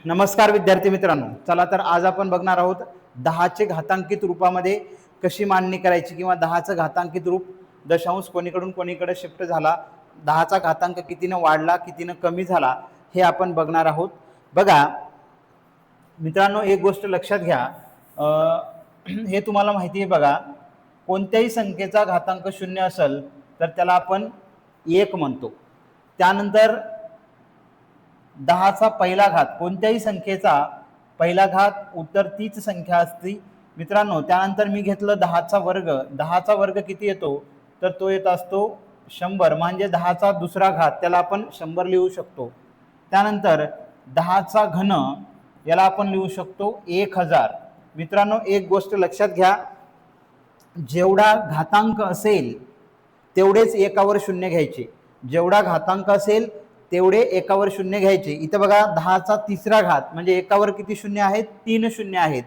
नमस्कार विद्यार्थी मित्रांनो, चला तर आज आपण बघणार आहोत 10चे घातांकित रूपामध्ये कशी मांडणी करायची किंवा 10चं घातांकित रूप दशांश कोणीकडून कोणीकडे शिफ्ट झाला, 10चा घातांक कितीने वाढला कितीने कमी झाला हे आपण बघणार आहोत। बघा मित्रांनो, एक गोष्ट लक्षात घ्या, हे तुम्हाला माहिती आहे बघा, कोणत्याही संख्येचा घातांक 0 असेल तर त्याला आपण 1 म्हणतो। त्यानंतर 10चा पहिला घात, कोणत्याही संख्येचा पहिला घात उत्तर तीच संख्या असते मित्रांनो। त्यानंतर मी घेतलं 10चा वर्ग, 10चा वर्ग किती येतो तर तो येत असतो 100, म्हणजे 10चा दुसरा घात त्याला आपण 100 लिहू शकतो। त्यानंतर 10चा घन याला आपण लिहू शकतो 1000। मित्रांनो, एक गोष्ट लक्षात घ्या, जेवढा घातांक असेल तेवढेच एकावर शून्य घ्यायचे, जेवढा घातांक असेल तेवढे एकावर शून्य घ्यायचे। इथं बघा 10चा तिसरा घात म्हणजे एकावर किती शून्य आहेत, 3 शून्य आहेत।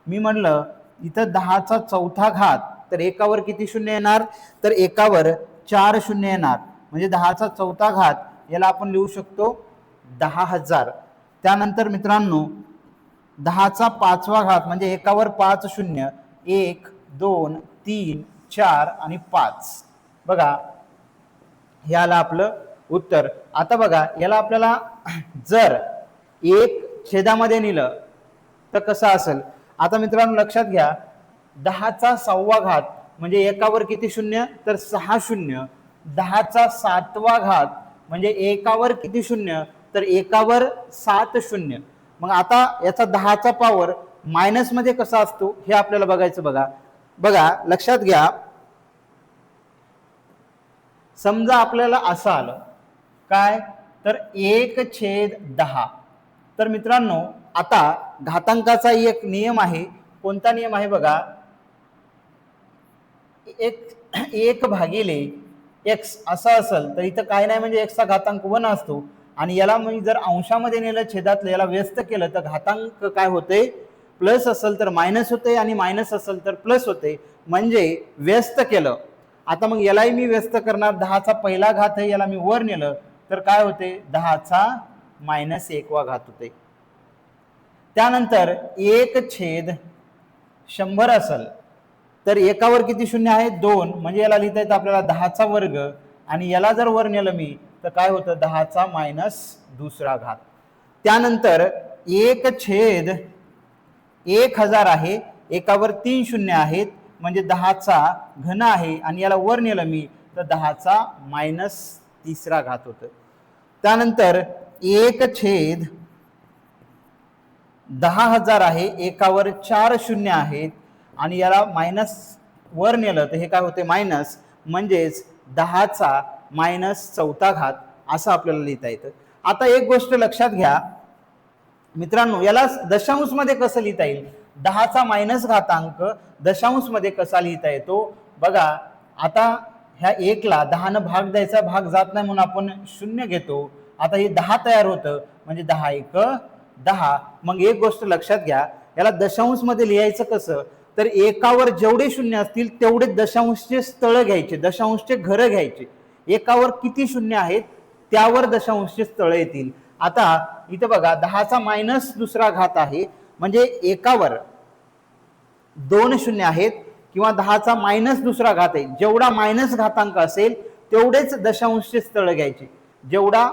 मी म्हणलं इथं 10चा चौथा घात तर एकावर किती शून्य येणार तर एकावर 4 शून्य येणार, म्हणजे 10चा चौथा घात याला आपण लिहू शकतो 10,000। त्यानंतर मित्रांनो 10चा पाचवा घात म्हणजे एकावर 5 शून्य, 1 2 3 4 आणि 5, बघा याला आपलं उत्तर। आता बघा याला आपल्याला जर 1 छेदामध्ये नेलं तर कसं असेल। आता मित्रांनो लक्षात घ्या, 10चा 6वा घात म्हणजे एकावर किती शून्य तर 6 शून्य, 10चा 7वा घात म्हणजे एकावर किती शून्य तर एकावर 7 शून्य। मग आता याचा 10चा पॉवर मायनस मध्ये कसा असतो हे आपल्याला बघायचं। बघा लक्षात घ्या, समजा आपल्याला असं आलं काय तर 1/10, तर मित्रांनो आता घातांकाचा एक नियम आहे, कोणता नियम आहे बघा, 1 भागिले x असं असेल तर इथं काय नाही म्हणजे x चा घातांक 1 असतो, आणि याला म्हणजे जर अंशामध्ये नेलं छेदातलं याला व्यस्त केलं तर घातांक काय होते, प्लस असेल तर मायनस होते आणि मायनस असेल तर प्लस होते, म्हणजे व्यस्त केलं। आता मग यालाही मी व्यस्त करणार, 10चा पहिला घात आहे याला मी वर नेलं तर काय होते 10चा -1वा घात होते। त्यानंतर 1/100 असेल तर एकावर किती शून्य आहे 2, म्हणजे याला लिहिता येतं आपल्याला 10चा वर्ग, आणि याला जर वर नेलं मी तर काय होतं 10चा -2रा घात। त्यानंतर 1/1000 आहे, एकावर 3 शून्य आहेत म्हणजे 10चा घन आहे, आणि याला वर नेलं मी तर 10चा -3रा घात होतं। त्यानंतर 1/10,000 आहे, एकावर 4 शून्य आहेत आणि याला मायनस वर नेलं तर हे काय होते मायनस, म्हणजेच 10चा -4था घात असं आपल्याला लिहिता येतं। आता एक गोष्ट लक्षात घ्या मित्रांनो, याला दशांश मध्ये कसं लिहिता येईल, 10चा मायनस घातांक दशांश मध्ये कसा लिहिता येतो बघा। आता ह्या 1ला 10 भाग द्यायचा, भाग जात नाही म्हणून आपण 0 घेतो। आता हे 10 तयार होतं म्हणजे 10×1=10। मग एक गोष्ट लक्षात घ्या, याला दशांश मध्ये लिहायचं कसं तर एकावर जेवढे शून्य असतील तेवढे दशांशचे स्थळ घ्यायचे, दशांशचे घर घ्यायचे। एकावर किती शून्य आहेत त्यावर दशांशचे स्थळ येतील। आता इथे बघा 10चा -2रा घात आहे, म्हणजे एकावर 2 शून्य आहेत किंवा 10चा -2रा घात आहे, जेवढा मायनस घातांक असेल तेवढेच दशांशचे स्थळ घ्यायचे, जेवढा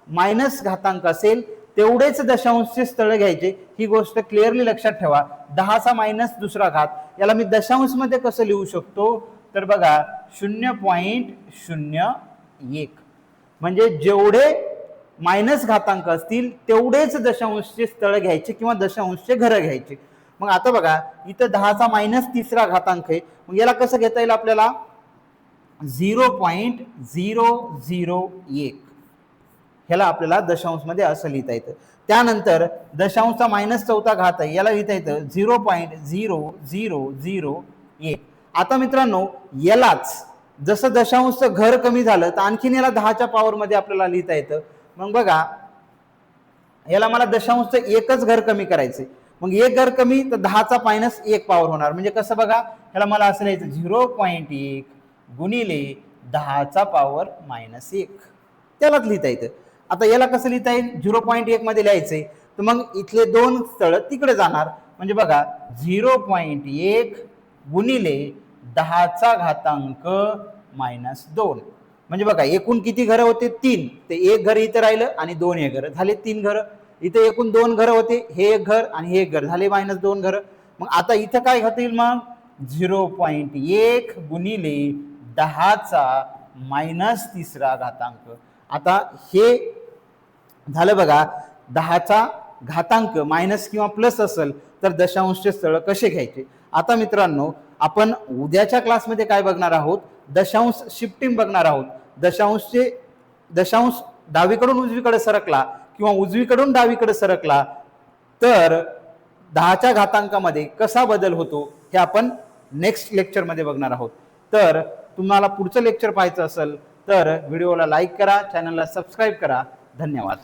मायनस घातांक असेल तेवढेच दशांशचे स्थळ घ्यायचे। ही गोष्ट क्लिअरली लक्षात ठेवा। 10चा -2रा घात याला मी दशांश मध्ये कसं लिहू शकतो तर बघा 0.01, म्हणजे जेवढे मायनस घातांक असतील तेवढेच दशांशचे स्थळ घ्यायचे किंवा दशांशचे घर घ्यायचे। मग आता बघा इथं 10चा -3रा घातांक आहे, मग याला कसं घेता येईल आपल्याला 0.001, ह्याला आपल्याला दशांश मध्ये असं लिहिता येतं। त्यानंतर दशांशचा -4था घात आहे, याला लिहिता येतं 0.0001। आता मित्रांनो यालाच जसं दशांशचं घर कमी झालं तर आणखीन याला 10च्या पॉवर मध्ये आपल्याला लिहिता येतं। मग बघा याला मला दशांशचं एकच घर कमी करायचंय, मग एक घर कमी तर 10चा -1 पॉवर होणार, म्हणजे कसं बघा ह्याला मला असं लिहायचं 0.1 गुणिले 10चा पॉवर -1, त्यालाच लिहिता येतं। आता याला कसं लिहिता येईल 0.1 मध्ये लिहायचंय तर मग इथले 2 स्थळ तिकडे जाणार. म्हणजे बघा 0.1 गुणिले 10चा घातांक -2. म्हणजे बघा एकूण किती घरं होते 3, ते एक घर इथं राहिलं आणि 2 हे घर झाले 3 घरं. इथे एकूण 2 घरं होते, हे एक घर आणि हे एक घर झाले -2 घरं. मग आता इथं काय होतील मग 0.1 गुणिले 10चा -3रा घातांक. आता हे झालं बघा 10चा घातांक मायनस किंवा प्लस असेल तर दशांशचे स्थळ कसे घ्यायचे. आता मित्रांनो आपण उद्याच्या क्लासमध्ये काय बघणार आहोत, दशांश शिफ्टिंग बघणार आहोत. दशांश डावीकडून उजवीकडे सरकला किंवा उजवीकडून डावीकडे सरकला तर 10च्या घातांकामध्ये कसा बदल होतो हे आपण नेक्स्ट लेक्चरमध्ये बघणार आहोत. तर तुम्हाला पुढचं लेक्चर पाहायचं असेल तर व्हिडिओला लाईक करा, चॅनलला सबस्क्राईब करा. धन्यवाद.